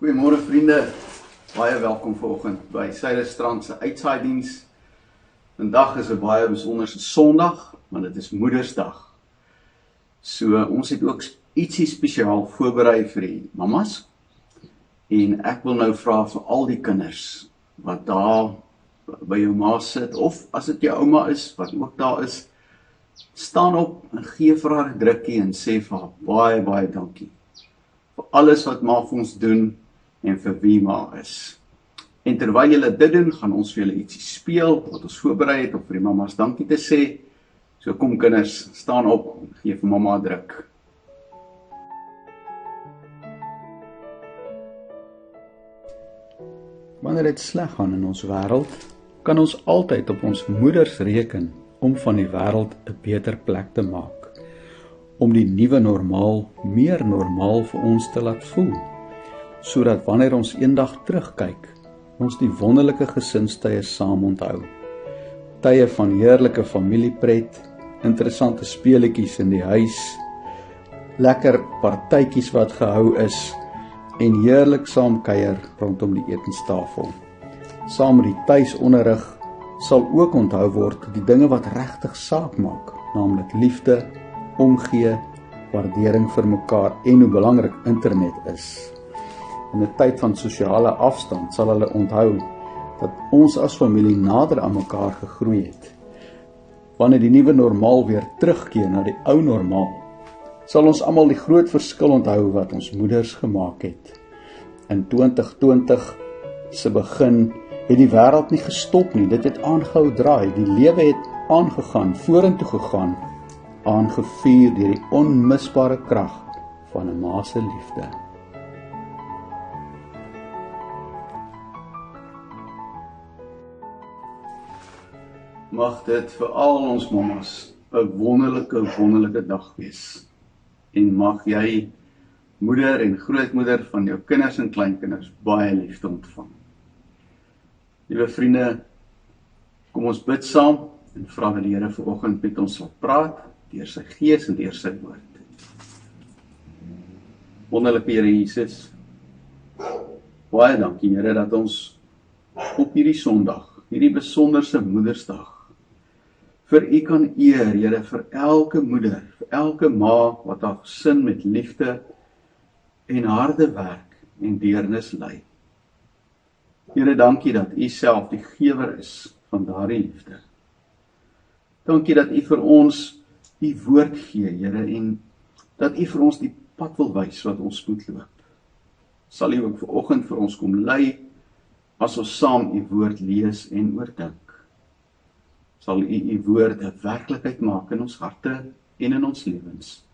Goeiemôre vriende, baie welkom vanoggend by Suiderstrand se uitsaaidiens. Vandag is 'n baie besonderse Sondag, want dit is Moedersdag. So ons het ook ietsie spesiaal voorberei vir die mamas. En ek wil nou vra vir al die kinders wat daar by jou ma sit, of as dit jou ouma is, wat ook daar is, staan op en gee vir haar 'n drukkie en sê vir haar baie dankie vir alles wat ma vir ons doen en vir wie ma is. En terwyl julle dit doen, gaan ons vir julle ietsie speel wat ons voorberei het om vir die mamas dankie te sê. So kom kinders, staan op en gee vir mamma 'n druk. Wanneer dit sleg gaan in ons wêreld, kan ons altyd op ons moeders reken om van die wêreld 'n beter plek te maak, om die nuwe normaal meer normaal vir ons te laat voel, sodat wanneer ons eendag terugkyk, ons die wonderlike gesinstye saam onthou. Tye van heerlike familiepret, interessante speletjies in die huis, lekker partytjies wat gehou is, en heerlik saam kuier rondom die etenstafel. Saam met die tuisonderrig sal ook onthou word die dinge wat regtig saak maak, naamlik liefde, omgee, waardering vir mekaar en hoe belangrik internet is. In 'n tyd van sosiale afstand sal hulle onthou dat ons as familie nader aan mekaar gegroei het. Wanneer die nuwe normaal weer terugkeer na die ou normaal, sal ons almal die groot verskil onthou wat ons moeders gemaak het. In 2020 se begin het die wêreld nie gestop nie, dit het aangehou draai, die lewe het aangegaan, vorentoe gegaan, aangevuur deur die onmisbare krag van 'n ma se liefde. Mag dit vir al ons mamas 'n wonderlike dag wees. En mag jy, moeder en grootmoeder van jou kinders en kleinkinders, baie liefde ontvang. Liewe vriende, kom ons bid saam en vra dat die Here vanoggend met ons sal praat, deur sy Gees en deur sy woord. Wonderlike Here Jesus, baie dankie Here dat ons op hierdie Sondag, hierdie besonderse Moedersdag, vir U kan eer, Here, vir elke moeder, vir elke ma wat haar gesin met liefde en harde werk en deernis lei. Here, dankie dat U self die gewer is van daardie liefde. Dankie dat U vir ons U woord gee, Here, en dat U vir ons die pad wil wys wat ons moet loop. Sal U ook vanoggend vir ons kom lei as ons saam U woord lees en oordink. Sal U woord 'n werklikheid maak in ons harte en in ons lewens.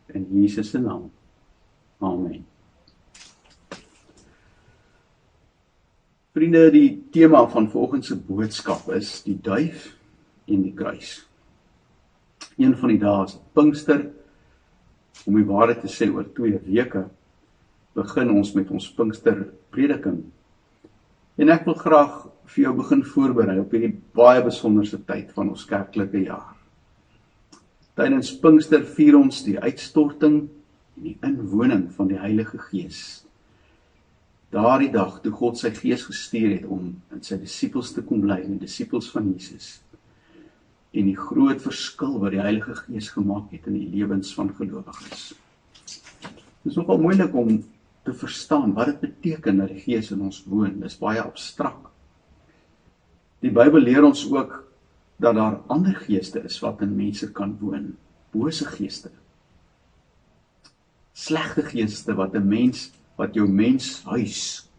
In Jesus se naam. Amen. Vriende, die tema van vanoggend se boodskap is die duif en die kruis. Een van die dae is Pinkster. Om die waarheid te sê, oor 2 weke begin ons met ons Pinkster prediking. En ek wil graag vir jou begin voorberei op hierdie baie besonderse tyd van ons kerklike jaar. Tydens Pinkster vier ons die uitstorting en die inwoning van die Heilige Gees. Daardie dag toe God sy Gees gestuur het om in sy disippels te kom bly, die disippels van Jesus. En die groot verskil wat die Heilige Gees gemaak het in die lewens van gelowiges. Dit is nogal moeilik om te verstaan wat dit beteken dat die Gees in ons woon. Dit is baie abstrakt. Die Bybel leer ons ook dat daar ander geeste is wat in mense kan woon. Bose geeste. Slegte geeste wat jou menshuis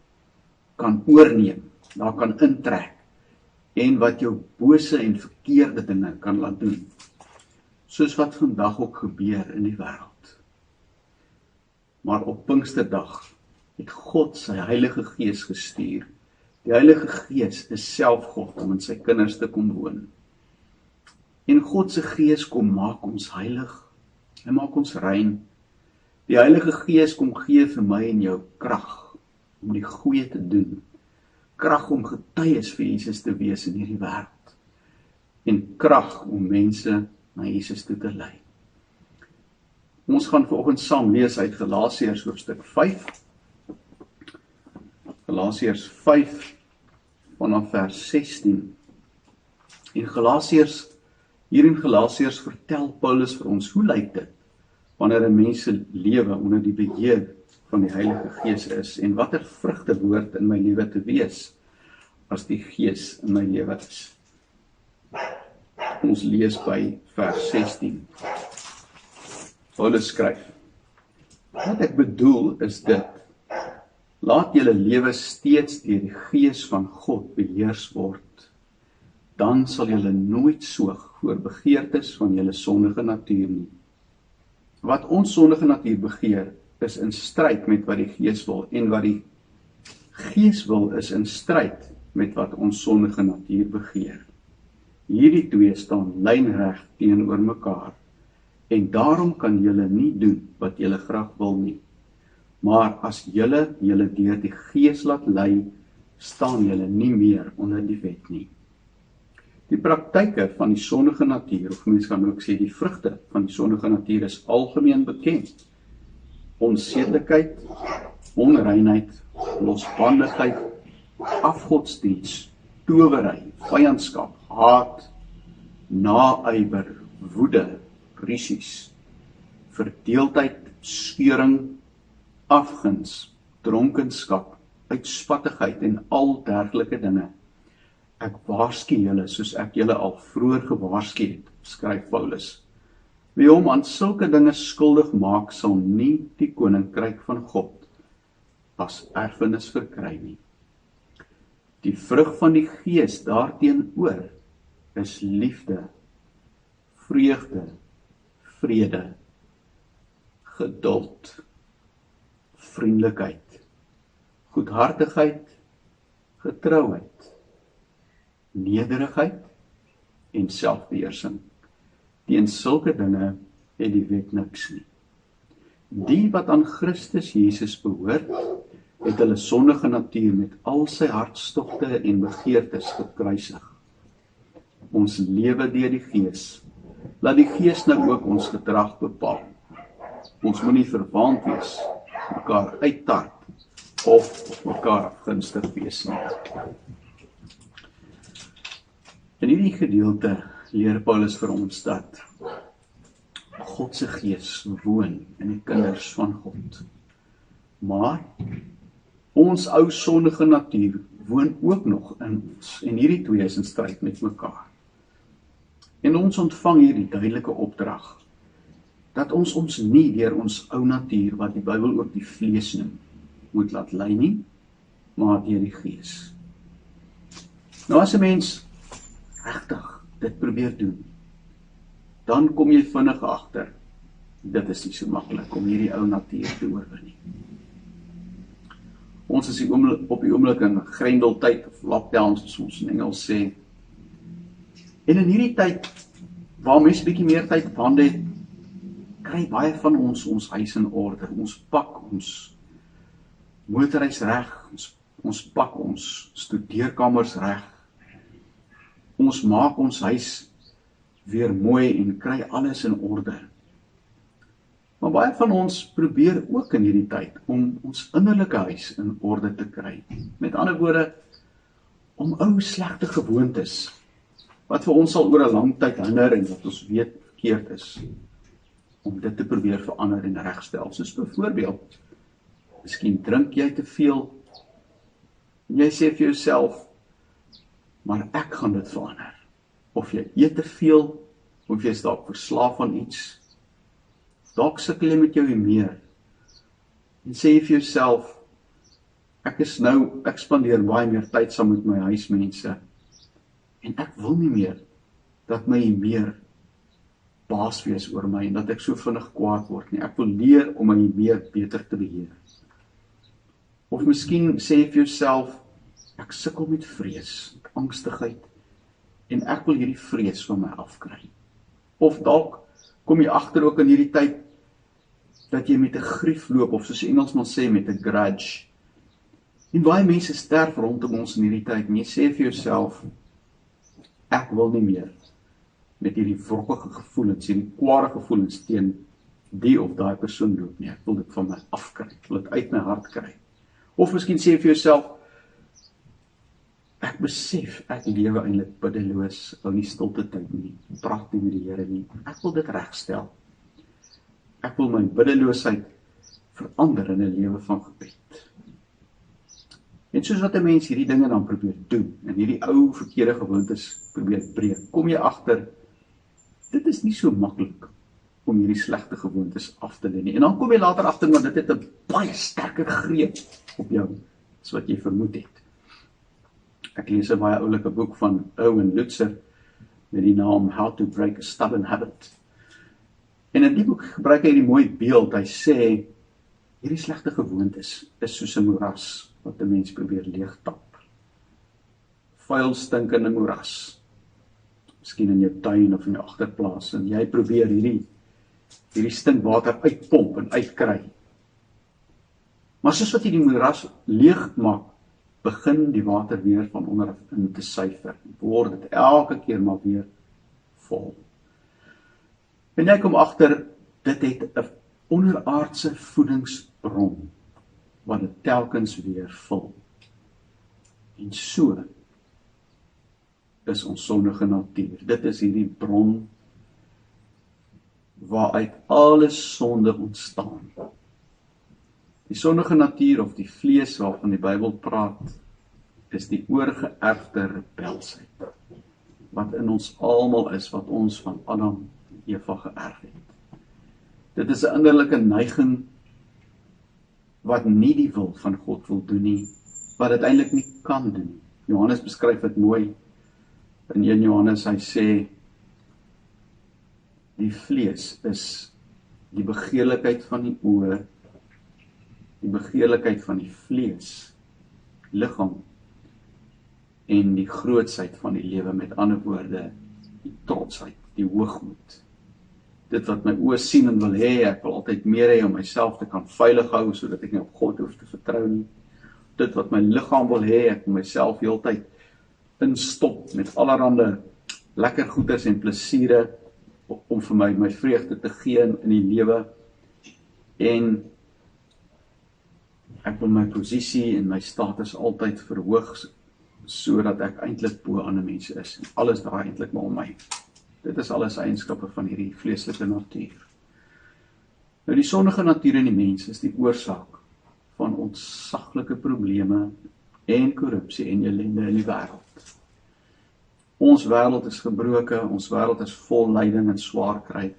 kan oorneem, daar kan intrek, en wat jou bose en verkeerde dinge kan laat doen. Soos wat vandag ook gebeur in die wêreld. Maar op Pinksterdag het God sy Heilige Gees gestuur. Die Heilige Gees is self God om in sy kinders te kom woon. En God se Gees kom maak ons heilig. Hy maak ons rein. Die Heilige Gees kom gee vir my en jou krag om die goeie te doen. Krag om getuies vir Jesus te wees in hierdie wêreld. En krag om mense na Jesus toe te lei. Ons gaan vanoggend saam lees uit Galasiërs hoofstuk 5. Galasiërs 5 vanaf vers 16. En hier in Galasiërs vertel Paulus vir ons, hoe lyk dit wanneer 'n mens se lewe onder die beheer van die Heilige Gees is, en watter vrugte behoort in my lewe te wees as die Gees in my lewe is. Ons lees by vers 16. Paulus skryf: Wat ek bedoel is dit: laat julle lewe steeds deur die Gees van God beheers word. Dan sal julle nooit soeg voor begeertes van julle sondige natuur nie. Wat ons sondige natuur begeer, is in stryd met wat die Gees wil, en wat die Gees wil is in stryd met wat ons sondige natuur begeer. Hierdie twee staan lynreg teenoor mekaar, en daarom kan julle nie doen wat julle graag wil nie. Maar as julle deur die Gees laat lei, staan julle nie meer onder die wet nie. Die praktyke van die sondige natuur, of mens kan ook sê die vrugte van die sondige natuur, is algemeen bekend. Onsedelikheid, onreinheid, losbandigheid, afgodsdiens, towery, vyandskap, haat, naaiwer, woede, rusies, verdeeldheid, skeuring, afguns, dronkenskap, uitspattigheid en al dergelike dinge. Ek waarsku julle soos ek julle al vroeër gewaarsku het, skryf Paulus. Wie hom aan sulke dinge skuldig maak, sal nie die koninkryk van God as erfenis verkry nie. Die vrug van die Gees daarteenoor is liefde, vreugde, vrede, geduld, vriendelikheid, goedhartigheid, getrouheid, nederigheid en selfbeheersing. Teen sulke dinge het die wet niks nie. Die wat aan Christus Jesus behoort, het hulle sondige natuur met al sy hartstogte en begeertes gekruisig. Ons lewe deur die Gees. Laat die Gees nou ook ons gedrag bepaal. Ons moenie verwaand wees, mekaar uittart of mekaar afgunstig wees nie. In hierdie gedeelte leer Paulus vir ons dat God se Gees woon in die kinders van God. Maar ons ou sondige natuur woon ook nog in ons, en hierdie twee is in stryd met mekaar. En ons ontvang hier die duidelike opdrag dat ons nie deur ons ou natuur, wat die Bybel ook die vlees noem, moet laat lei nie, maar deur die Gees. Nou as 'n mens regtig dit probeer doen, dan kom jy vinnig agter, dit is nie so maklik om hierdie ou natuur te oorwin nie. Ons is op die oomblik in grendeltyd, of lockdown, soos ons in Engels sê. En in hierdie tyd, waar mens bietjie meer tyd op hande het, kry baie van ons huis in orde. Ons pak ons motorhuis reg, ons pak ons studeerkamers reg. Ons maak ons huis weer mooi en kry alles in orde. Maar baie van ons probeer ook in hierdie tyd om ons innerlike huis in orde te kry. Met ander woorde, om ou slegte gewoontes, wat vir ons al oor 'n lang tyd hinder en wat ons weet verkeerd is, om dit te probeer verander en regstel. Soos byvoorbeeld, miskien drink jy te veel, en jy sê vir jouself, maar ek gaan dit verander. Of jy eet te veel, of jy is dalk verslaaf aan iets, dalk sukkel jy met jou humeur, en sê jy vir jouself, ek spandeer baie meer tyd saam met my huismense, en ek wil nie meer dat my humeur baas wees oor my, en dat ek so vinnig kwaad word nie. Ek wil leer om my humeur beter te beheer. Of miskien sê jy vir jouself, ek sukkel met vrees, met angstigheid, en ek wil hierdie vrees van my afkry. Of dalk kom jy agter ook in hierdie tyd, dat jy met 'n grief loop, of soos die Engelsman sê, met 'n grudge. En baie mense sterf rondom ons in hierdie tyd, en jy sê vir jouself, ek wil nie meer met hierdie wrokkige gevoelens, hierdie kwade gevoelens teen die of daai persoon loop nie. Ek wil dit van my afkry, ek wil dit uit my hart kry. Of miskien sê jy vir jouself, Ek besef, ek lewe eintlik biddeloos, hou nie stilte tyd nie, praat nie met die Here nie. Ek wil dit regstel. Ek wil my biddeloosheid verander in 'n lewe van gebed. En soos wat 'n mens hierdie dinge dan probeer doen, en hierdie ou verkeerde gewoontes probeer breek, kom jy agter, dit is nie so maklik om hierdie slegte gewoontes af te lê nie. En dan kom jy later agter, maar dit het 'n baie sterker greep op jou, as wat jy vermoed het. Ek lees 'n baie oulike boek van Owen Lutzer met die naam How to Break a Stubborn Habit. En in die boek gebruik hy hierdie mooi beeld. Hy sê, hierdie slegte gewoontes is soos 'n moeras wat 'n mens probeer leegtap. Vuil stinkende moeras. Miskien in jou tuin of in jou agterplaas, en jy probeer hierdie stinkwater uitpomp en uitkry. Maar soos wat jy die moeras leeg maak, begin die water weer van onderaf in te suiwer. Word dit elke keer maar weer vol. En jy kom agter, dit het 'n onderaardse voedingsbron wat dit telkens weer vul. En so is ons sondige natuur. Dit is hierdie bron waaruit alles sonde ontstaan. Die sondige natuur of die vlees waarvan die Bybel praat, is die oorgeerfde rebelsheid wat in ons almal is, wat ons van Adam en Eva geërf het. Dit is 'n innerlike neiging wat nie die wil van God wil doen nie, wat dit eintlik nie kan doen nie. Johannes beskryf dit mooi in 1 Johannes, hy sê, die vlees is die begeerlikheid van die oë, die begeerlikheid van die vlees, liggaam, en die grootsheid van die lewe, met ander woorde, die trotsheid, die hoogmoed. Dit wat my oë sien en wil hê, ek wil altyd meer hê om myself te kan veilig hou, sodat ek nie op God hoef te vertrou nie. Dit wat my liggaam wil hê, ek wil myself heeltyd instop met allerhande lekker goeders en plesiere, om vir my vreugde te gee in die lewe. En ek wil my posisie en my status altyd verhoog, sodat ek eintlik bo ander mense is. En alles draai eintlik maar om my. Dit is alles eienskappe van hierdie vleeslike natuur. Nou die sondige natuur in die mens is die oorsaak van ontsaglike probleme en korrupsie en ellende in die wêreld. Ons wêreld is gebroke, ons wêreld is vol lyding en swaar kry.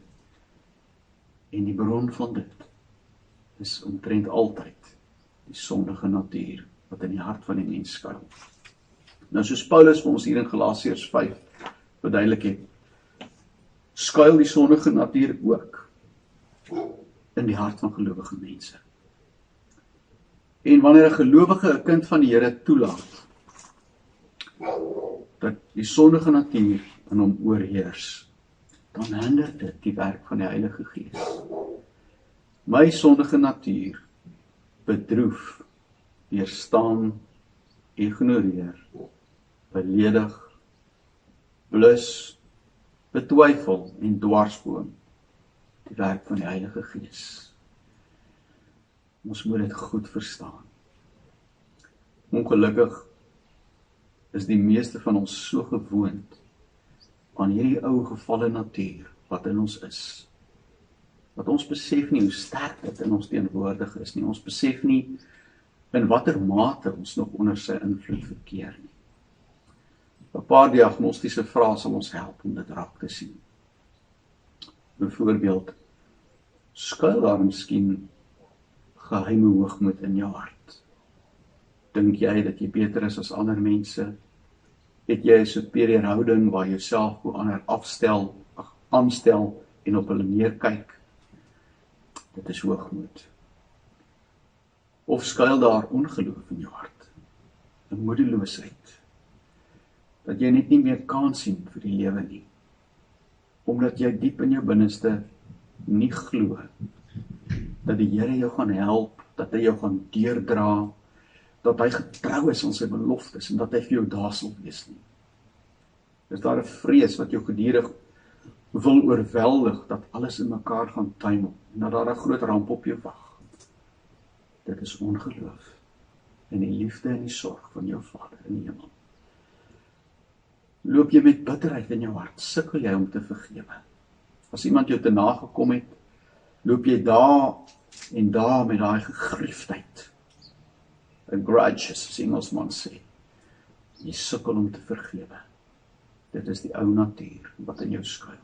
En die bron van dit is omtrent altyd die sondige natuur wat in die hart van die mens skuil. Nou soos Paulus vir ons hier in Galasiërs 5 verduidelik het, skuil die sondige natuur ook in die hart van gelowige mense. En wanneer 'n gelowige 'n kind van die Here toelaat, dat die sondige natuur in hom oorheers, dan hinder dit die werk van die Heilige Gees. My sondige natuur bedroef, weerstaan, ignoreer, beledig, blus, betwyfel en dwarsboom die werk van die Heilige Gees. Ons moet dit goed verstaan. Ongelukkig is die meeste van ons so gewoond aan hierdie ou gevalle natuur wat in ons is. Wat ons besef nie hoe sterk dit in ons teenwoordig is nie. Ons besef nie in watter mate ons nog onder sy invloed verkeer nie. 'n Paar diagnostiese vrae sal ons help om dit raak te sien. Byvoorbeeld, skuil daar miskien geheime hoogmoed in jou hart? Dink jy dat jy beter is as ander mense? Het jy 'n superieur houding waar jy jouself bo ander aanstel en op hulle neerkyk? Dit is hoogmoed. Of skuil daar ongeloof in jou hart? 'n moedeloosheid. Dat jy net nie meer kans sien vir die lewe nie. Omdat jy diep in jou binneste nie glo dat die Here jou gaan help, dat hy jou gaan deurdra, dat hy getrou is aan sy beloftes en dat hy vir jou daar sal wees nie. Is daar 'n vrees wat jou gedurig wil oorweldig, dat alles in mekaar gaan tuimel en dat daar 'n groot ramp op jou wag? Dit is ongeloof in die liefde en die sorg van jou Vader in die hemel. Loop jy met bitterheid in jou hart? Sukkel jy om te vergewe? As iemand jou te nagekom het, loop jy daar en daar met daai gegriefdheid. 'n grudge, as Engelsman sê. Jy sukkel om te vergewe. Dit is die ou natuur wat in jou skuil.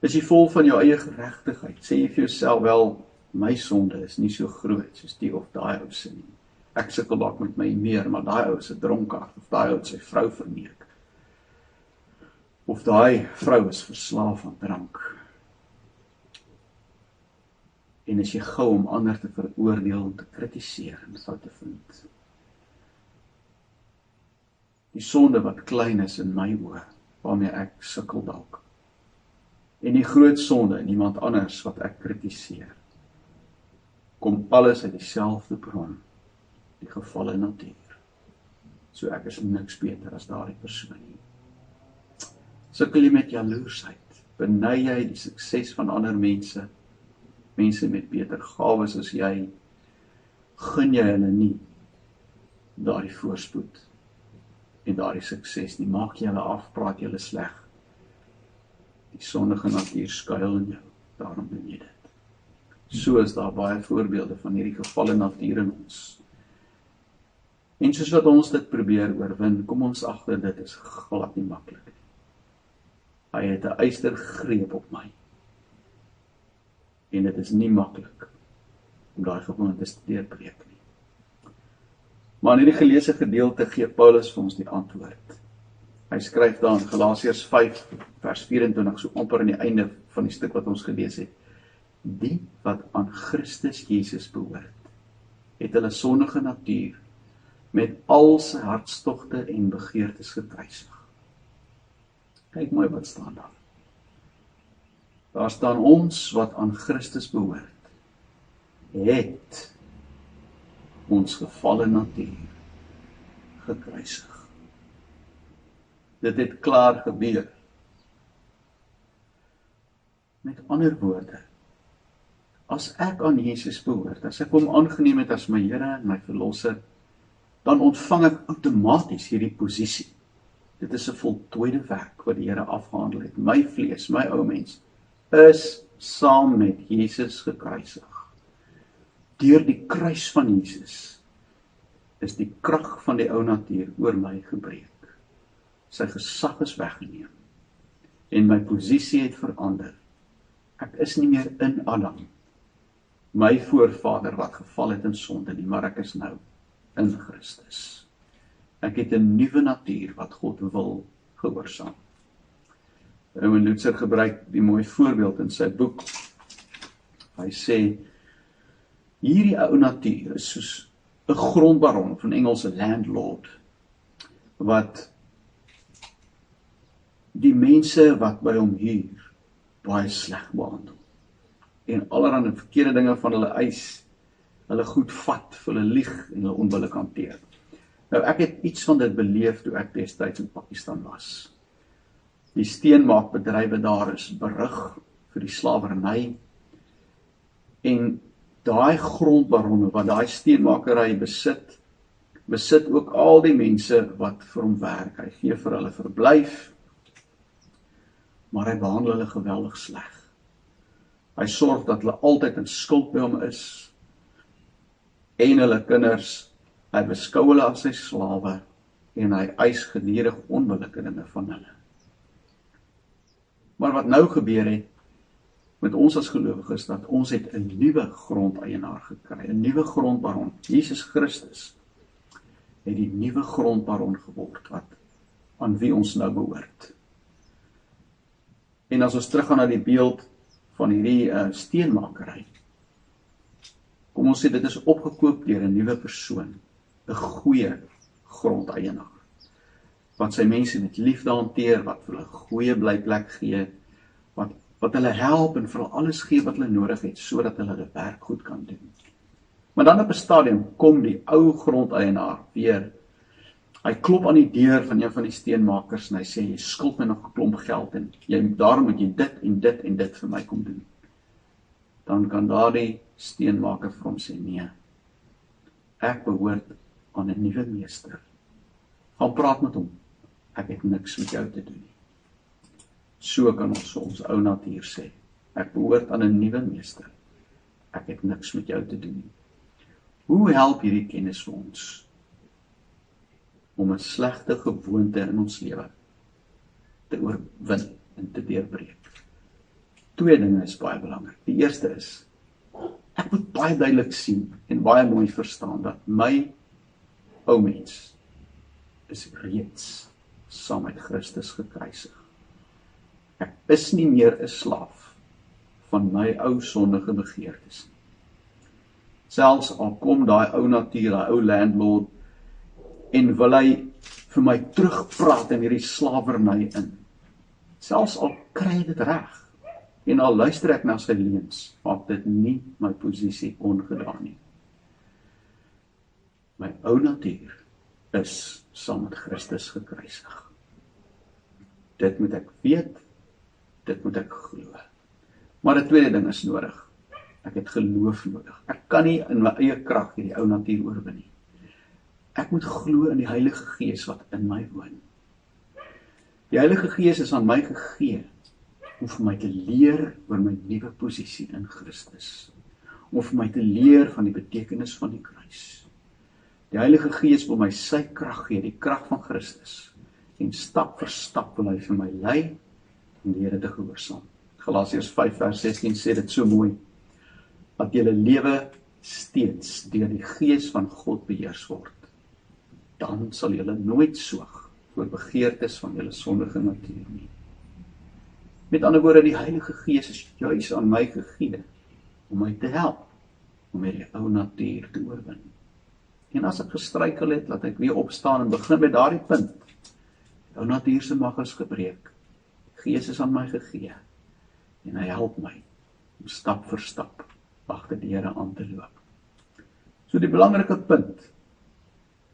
Is jy vol van jou eie geregtigheid? Sê jy vir jouself, wel, my sonde is nie so groot soos die of daai ou se nie. Ek sukkel dalk met my meer, maar daai ou is 'n dronkaard, of daai ou het sy vrou verneek. Of daai vrou is verslaaf aan drank. En is jy gou om ander te veroordeel en te kritiseer en foute vind. Die sonde wat klein is in my oë, waarmee ek sukkel dalk. En die groot sonde in iemand anders wat ek kritiseer. Kom alles uit dieselfde bron, die gevalle natuur. So ek is niks beter as daardie persoon nie. Sukkel jy met jaloersheid? Beny jy die sukses van ander mense? Mense met beter gawes as jy, gun jy hulle nie daardie voorspoed en daardie sukses nie. Maak jy hulle af, praat jy hulle sleg. Die sondige natuur skuil in jou, daarom doen jy dit. So is daar baie voorbeelde van hierdie gevalle natuur in ons. En soos wat ons dit probeer oorwin, kom ons agter dit is glad nie maklik nie. Hy het 'n ystergreep op my. En dit is nie maklik om daai gewoontes te deurbreek nie. Maar in hierdie geleesde gedeelte gee Paulus vir ons die antwoord. Hy skryf daar in Galasiërs 5 vers 24, so amper aan die einde van die stuk wat ons gelees het. Die wat aan Christus Jesus behoort, het hulle sondige natuur met al sy hartstogte en begeertes gekruisig. Kyk mooi wat staan daar. Daar staan ons wat aan Christus behoort, het ons gevalle natuur gekruisig. Dit het klaar gebeur. Met ander woorde, as ek aan Jesus behoort, as ek hom aangeneem het as my Here en my Verlosser, dan ontvang ek outomaties hierdie posisie. Dit is 'n voltooide werk wat die Here afgehandel het. My vlees, my ou mens, is saam met Jesus gekruisig. Deur die kruis van Jesus is die krag van die ou natuur oor my gebreek. Sy gesag is weggeneem en my posisie het verander. Ek is nie meer in Adam, my voorvader wat geval het in sonde nie, maar ek is nou in Christus. Ek het 'n nuwe natuur wat God wil gehoorsaam. Owen Lutzer gebruik die mooi voorbeeld in sy boek. Hy sê, hierdie ou natuur is soos 'n grondbaron, van Engels 'n landlord, wat die mense wat by hom huur baie sleg behandel. En allerhande verkeerde dinge van hulle eis, hulle goed vat, vir hulle lieg en hulle onbillik hanteer. Nou ek het iets van dit beleef toe ek destyds in Pakistan was. Die steenmaakbedrywe daar is berug vir die slawerny. En daai grondbaronne wat daai steenmakery besit ook al die mense wat vir hom werk. Hy gee vir hulle verblyf, maar hy behandel hulle geweldig sleg. Hy sorg dat hulle altyd in skuld by hom is, en hulle kinders, hy beskou hulle as sy slawe, en hy eis gedurig onbillike dinge van hulle. Maar wat nou gebeur het, met ons as gelowiges, dat ons het 'n nuwe grondeienaar gekry, 'n nuwe grondbaron. Jesus Christus het die nuwe grondbaron geword, wat aan wie ons nou behoort. En as ons teruggaan na die beeld van hierdie steenmakery, kom ons sê dit is opgekoop deur 'n nuwe persoon, 'n goeie grondeienaar, wat sy mense met liefde hanteer, wat vir hulle goeie blyplek gee, wat hulle help en vir alles gee wat hulle nodig het, sodat hulle hulle werk goed kan doen. Maar dan op 'n stadium kom die ou grondeienaar weer. Hy klop aan die deur van een van die steenmakers en hy sê, jy skuld my nog 'n klomp geld en daarom moet jy dit en dit en dit vir my kom doen. Dan kan daardie steenmaker vir hom sê, nee, ek behoort aan 'n nuwe meester. Gaan praat met hom. ek het niks met jou te doen nie. So kan ons vir ons ou natuur sê, ek behoort aan 'n nuwe meester. Ek het niks met jou te doen nie. Hoe help hierdie kennis vir ons om 'n slegte gewoonte in ons lewe te oorwin en te deurbreek? Twee dinge is baie belangrik. Die eerste is, ek moet baie duidelik sien en baie mooi verstaan dat my ou mens is reeds saam met Christus gekruisig. Ek is nie meer 'n slaaf van my ou sondige begeertes nie. Selfs al kom daai ou natuur, daai ou landlord, en wil hy vir my terugpraat in hierdie slawerny in. Selfs al kry hy dit reg, en al luister ek na sy leuns, maak dit nie my posisie ongedaan nie. My ou natuur is saam met Christus gekruisig. Dit moet ek weet, dit moet ek glo. Maar 'n tweede ding is nodig. Ek het geloof nodig. Ek kan nie in my eie krag hierdie ou natuur oorwin nie. Ek moet glo in die Heilige Gees wat in my woon. Die Heilige Gees is aan my gegee om vir my te leer oor my nuwe posisie in Christus. Om vir my te leer van die betekenis van die kruis. Die Heilige Gees wil my sy krag gee, die krag van Christus. En stap vir stap wil hy vir my lei om die Here te gehoorsaam. Galasiërs 5 vers 16 sê dit so mooi, dat julle lewe steeds deur die Gees van God beheers word. Dan sal julle nooit soeg voor begeertes van julle sondige natuur nie. Met ander woorde, die Heilige Gees is juis aan my gegee om my te help om hierdie ou natuur te oorwin. En as ek gestruikel het, laat ek weer opstaan en begin met daardie punt. Die ou natuur se mag is gebreek. Die Gees is aan my gegee en hy help my om stap vir stap agter die Here aan te loop. So die belangrike punt,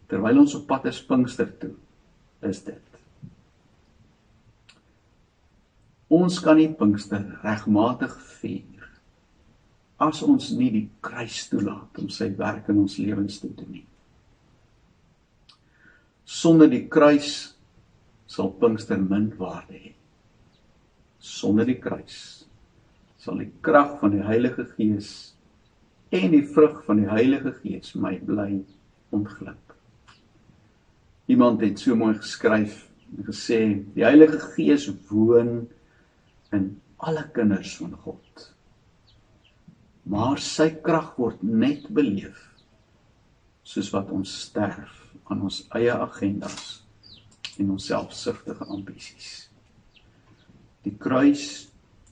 terwyl ons op pad is Pinkster toe, is dit. Ons kan nie Pinkster regmatig vier as ons nie die kruis toelaat om sy werk in ons lewens te doen nie. Sonder die kruis sal Pinkster min waarde hê. Sonder die kruis sal die krag van die Heilige Gees en die vrug van die Heilige Gees my bly ontglip. Iemand het so mooi geskryf en gesê, die Heilige Gees woon in alle kinders van God. Maar sy krag word net beleef soos wat ons sterf aan ons eie agendas en ons selfsugtige ambisies. Die kruis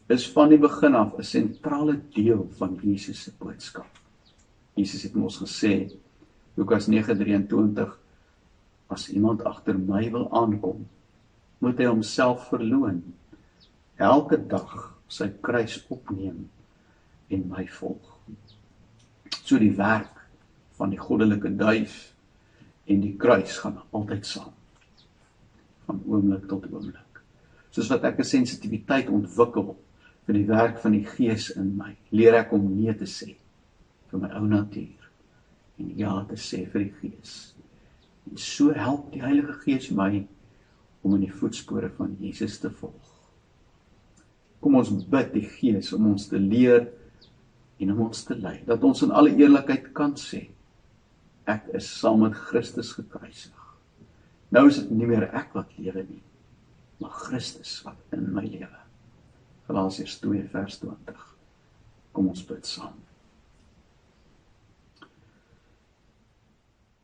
is van die begin af 'n sentrale deel van Jesus se boodskap. Jesus het ons gesê, Lukas 9:23, as iemand agter my wil aankom, moet hy homself verloon, elke dag sy kruis opneem en my volg. So die werk van die goddelike duif en die kruis gaan altyd saam, van oomblik tot oomblik. Soos wat ek 'n sensitiwiteit ontwikkel vir die werk van die Gees in my, leer ek om nee te sê vir my ou natuur en ja te sê vir die Gees. En so help die Heilige Gees my om in die voetspore van Jesus te volg. Kom ons bid die Gees om ons te leer en om ons te lei, dat ons in alle eerlikheid kan sê, ek is saam met Christus gekruisig. Nou is dit nie meer ek wat lewe nie, maar Christus wat in my lewe. Galasiërs 2 vers 20. Kom ons bid saam.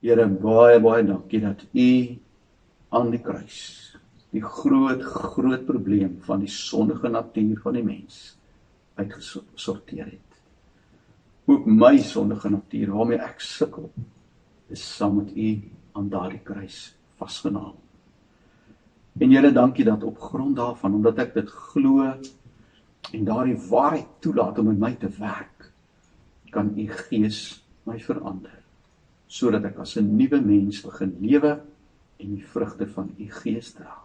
Here, baie dankie dat U aan die kruis die groot probleem van die sondige natuur van die mens uitgesorteer het. Ook my sondige natuur waarmee ek sukkel, is saam met U aan daardie kruis vasgenaal. En Here, dankie dat op grond daarvan, omdat ek dit glo en daardie waarheid toelaat om in my te werk, kan U Gees my verander, sodat ek as 'n nuwe mens begin lewe en die vrugte van U Gees dra.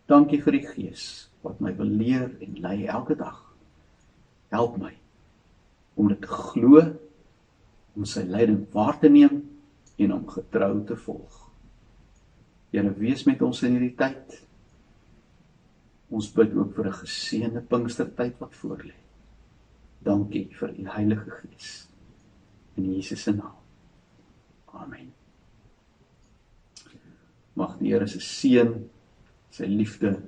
Dankie vir die Gees wat my wil leer en lei elke dag. Help my om dit te glo, om sy leiding waar te neem en om getrou te volg. Here, wees met ons in hierdie tyd. Ons bid ook vir 'n geseënde Pinkstertyd wat voorlê. Dankie vir u Heilige Gees. In Jesus se naam. Amen. Mag die Here se seën, sy liefde,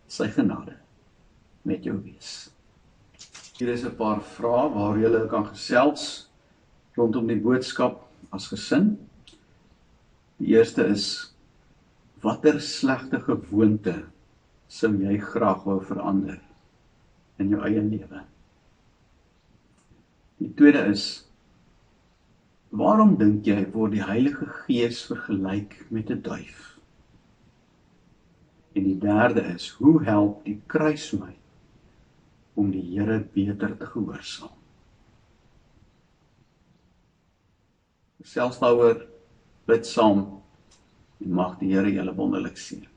sy genade met jou wees. Hier is 'n paar vrae waar julle kan gesels rondom die boodskap as gesin. Die eerste is, watter slegte gewoonte sou jy graag wou verander in jou eie lewe? Die tweede is, waarom dink jy word die Heilige Gees vergelyk met 'n duif? En die derde is, hoe help die kruis my om die Here beter te gehoorsaam? Gesels daaroor, bid saam en mag die Here julle wonderlik seën.